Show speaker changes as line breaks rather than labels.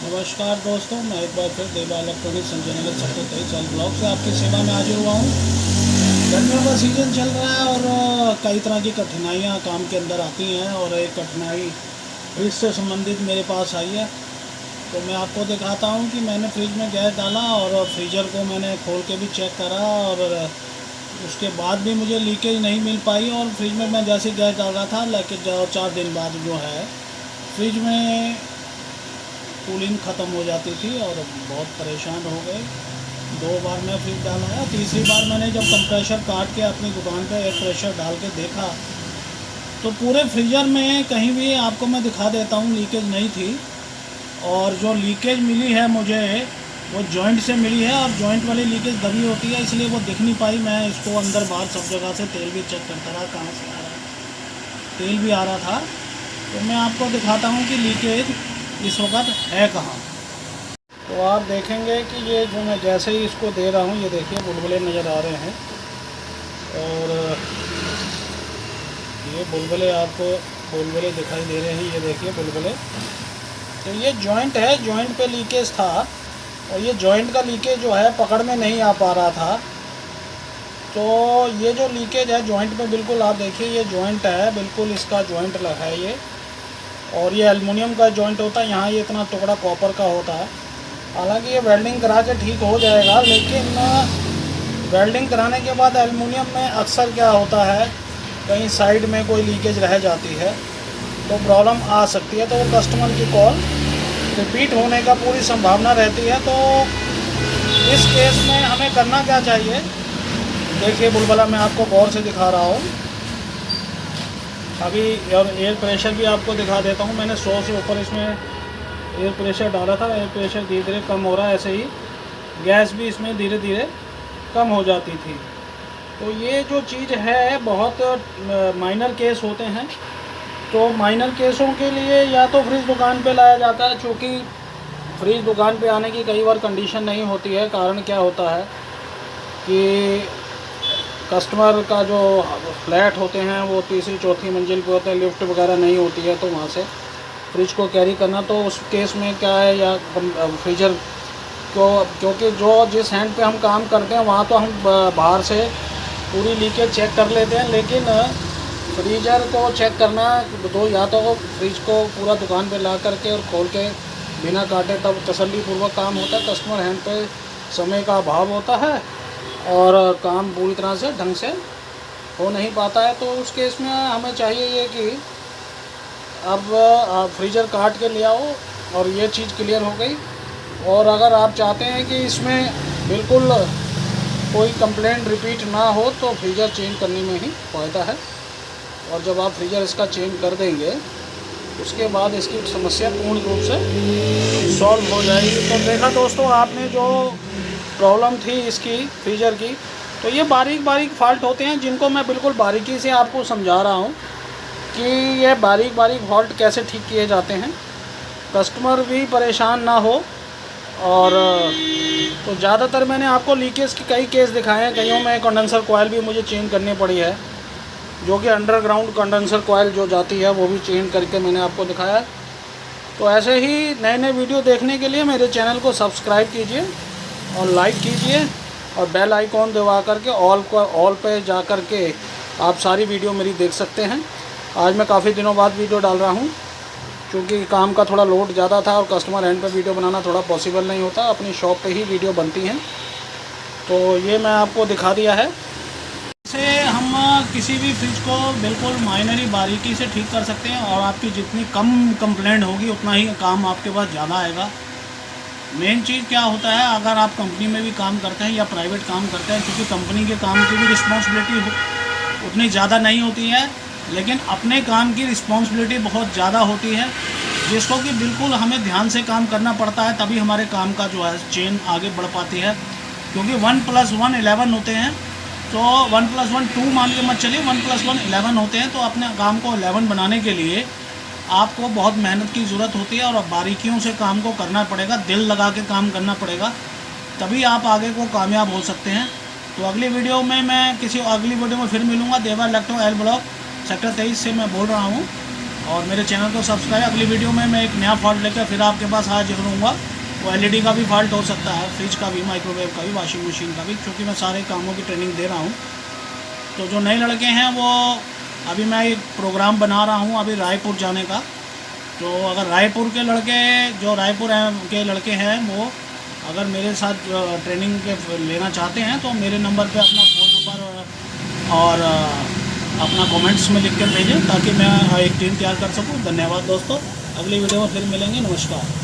नमस्कार दोस्तों, मैं एक बार फिर देवा electronic Sanjay Nagar sector 23 block से आपकी सेवा में हाजिर हुआ हूँ। गर्मियों का सीज़न चल रहा है और कई तरह की कठिनाइयाँ काम के अंदर आती हैं और एक कठिनाई फ्रिज से संबंधित मेरे पास आई है। तो मैं आपको दिखाता हूँ कि मैंने फ्रिज में गैस डाला और फ्रीजर को मैंने खोल के भी चेक करा और उसके बाद भी मुझे लीकेज नहीं मिल पाई। और फ्रिज में मैं जैसे गैस डाल रहा था, लेकिन 4 दिन बाद जो है फ्रिज में कूलिंग ख़त्म हो जाती थी और बहुत परेशान हो गए। 2 बार मैं फ्रिज डाला, तीसरी बार मैंने जब कंप्रेशर काट के अपनी दुकान पे एयर प्रेशर डाल के देखा तो पूरे फ्रीजर में कहीं भी आपको मैं दिखा देता हूँ लीकेज नहीं थी। और जो लीकेज मिली है मुझे वो जॉइंट से मिली है और जॉइंट वाली लीकेज दबी होती है, इसलिए वो दिख नहीं पाई। मैं इसको अंदर बाहर सब जगह से तेल भी चेक करता रहा, कहाँ से आ रहा है, तेल भी आ रहा था। तो मैं आपको दिखाता हूँ कि लीकेज इस वक्त है कहाँ। तो आप देखेंगे कि ये जो मैं जैसे ही इसको दे रहा हूँ, ये देखिए बुलबुले नज़र आ रहे हैं और ये बुलबुले आपको बुलबुले दिखाई दे रहे हैं, ये देखिए बुलबुले। तो ये जॉइंट है, जॉइंट पे लीकेज था और ये जॉइंट का लीकेज जो है पकड़ में नहीं आ पा रहा था। तो ये जो लीकेज है जॉइंट पे, बिल्कुल आप देखिए ये जॉइंट है, बिल्कुल इसका जॉइंट लगा है ये। और ये एल्युमिनियम का जॉइंट होता है, यहाँ ये इतना टुकड़ा कॉपर का होता है। हालांकि ये वेल्डिंग करा के ठीक हो जाएगा, लेकिन वेल्डिंग कराने के बाद एल्युमिनियम में अक्सर क्या होता है, कहीं साइड में कोई लीकेज रह जाती है तो प्रॉब्लम आ सकती है। तो वो कस्टमर की कॉल रिपीट होने का पूरी संभावना रहती है। तो इस केस में हमें करना क्या चाहिए, देखिए बुलबुला मैं आपको गौर से दिखा रहा हूँ अभी। और एयर प्रेशर भी आपको दिखा देता हूँ। मैंने 100 से ऊपर इसमें एयर प्रेशर डाला था। एयर प्रेशर धीरे धीरे कम हो रहा है, ऐसे ही गैस भी इसमें धीरे धीरे कम हो जाती थी। तो ये जो चीज़ है बहुत माइनर केस होते हैं। तो माइनर केसों के लिए या तो फ्रिज दुकान पे लाया जाता है, चूँकि फ्रिज दुकान पे आने की कई बार कंडीशन नहीं होती है। कारण क्या होता है कि कस्टमर का जो फ्लैट होते हैं वो तीसरी चौथी मंजिल पे होते हैं, लिफ्ट वगैरह नहीं होती है, तो वहाँ से फ्रिज को कैरी करना। तो उस केस में क्या है, या फ्रीजर को, क्योंकि जो जिस हैंड पे हम काम करते हैं वहाँ तो हम बाहर से पूरी लीकेज चेक कर लेते हैं, लेकिन फ्रीजर को चेक करना तो या तो फ्रिज को पूरा दुकान पे ला करके और खोल के बिना काटे तब तसल्लीपूर्वक काम होता है। कस्टमर हैंड पे समय का अभाव होता है और काम पूरी तरह से ढंग से हो नहीं पाता है। तो उस केस में हमें चाहिए ये कि अब आप फ्रीजर काट के ले आओ और ये चीज़ क्लियर हो गई। और अगर आप चाहते हैं कि इसमें बिल्कुल कोई कंप्लेंट रिपीट ना हो तो फ्रीजर चेंज करने में ही फ़ायदा है। और जब आप फ्रीजर इसका चेंज कर देंगे उसके बाद इसकी समस्या पूर्ण रूप से सॉल्व हो जाएगी। तो देखा दोस्तों आपने जो प्रॉब्लम थी इसकी फ्रीजर की, तो ये बारीक बारीक फॉल्ट होते हैं जिनको मैं बिल्कुल बारीकी से आपको समझा रहा हूँ कि ये बारीक बारीक फॉल्ट कैसे ठीक किए जाते हैं, कस्टमर भी परेशान ना हो। और तो ज़्यादातर मैंने आपको लीकेज के कई केस दिखाए हैं। कईयों में कंडेंसर कॉइल भी मुझे चेंज करनी पड़ी है, जो कि अंडरग्राउंड कंडेंसर कॉइल जो जाती है वो भी चेंज करके मैंने आपको दिखाया है। तो ऐसे ही नए नए वीडियो देखने के लिए मेरे चैनल को सब्सक्राइब कीजिए और लाइक कीजिए और बेल आइकॉन दबा करके ऑल पे जा कर के आप सारी वीडियो मेरी देख सकते हैं। आज मैं काफ़ी दिनों बाद वीडियो डाल रहा हूँ, क्योंकि काम का थोड़ा लोड ज़्यादा था और कस्टमर एंड पे वीडियो बनाना थोड़ा पॉसिबल नहीं होता, अपनी शॉप पे ही वीडियो बनती हैं। तो ये मैं आपको दिखा दिया है। से हम किसी भी फ्रिज को बिल्कुल माइनरी बारीकी से ठीक कर सकते हैं और आपकी जितनी कम कंप्लेंट होगी उतना ही काम आपके पास ज़्यादा आएगा। मेन चीज़ क्या होता है, अगर आप कंपनी में भी काम करते हैं या प्राइवेट काम करते हैं, क्योंकि कंपनी के काम की भी रिस्पॉन्सिबिलिटी उतनी ज़्यादा नहीं होती है, लेकिन अपने काम की रिस्पॉन्सिबिलिटी बहुत ज़्यादा होती है, जिसको कि बिल्कुल हमें ध्यान से काम करना पड़ता है, तभी हमारे काम का जो है चेन आगे बढ़ पाती है। क्योंकि 1+1 11 होते हैं, तो 1+1 2 मान के मत चलिए, 1+1 11 होते हैं। तो अपने काम को 11 बनाने के लिए आपको बहुत मेहनत की ज़रूरत होती है और बारीकियों से काम को करना पड़ेगा, दिल लगा के काम करना पड़ेगा, तभी आप आगे को कामयाब हो सकते हैं। तो अगली वीडियो में मैं किसी अगली वीडियो में फिर मिलूँगा। देवा इलेक्ट्रो एल ब्लॉक सेक्टर 23 से मैं बोल रहा हूँ। और मेरे चैनल को सब्सक्राइब। अगली वीडियो में मैं एक नया फॉल्ट लेकर फिर आपके पास हाजिर रहूँगा। वो एलईडी का भी फॉल्ट हो सकता है, फ्रिज का भी, माइक्रोवेव का भी, वॉशिंग मशीन का भी, क्योंकि मैं सारे कामों की ट्रेनिंग दे रहा हूँ। तो जो नए लड़के हैं वो अभी मैं एक प्रोग्राम बना रहा हूँ अभी रायपुर जाने का। तो अगर रायपुर के लड़के, जो रायपुर के लड़के हैं, वो अगर मेरे साथ ट्रेनिंग के लेना चाहते हैं तो मेरे नंबर पे अपना फ़ोन नंबर और अपना कमेंट्स में लिख कर भेजें ताकि मैं एक टीम तैयार कर सकूं। धन्यवाद दोस्तों, अगली वीडियो में फिर मिलेंगे। नमस्कार।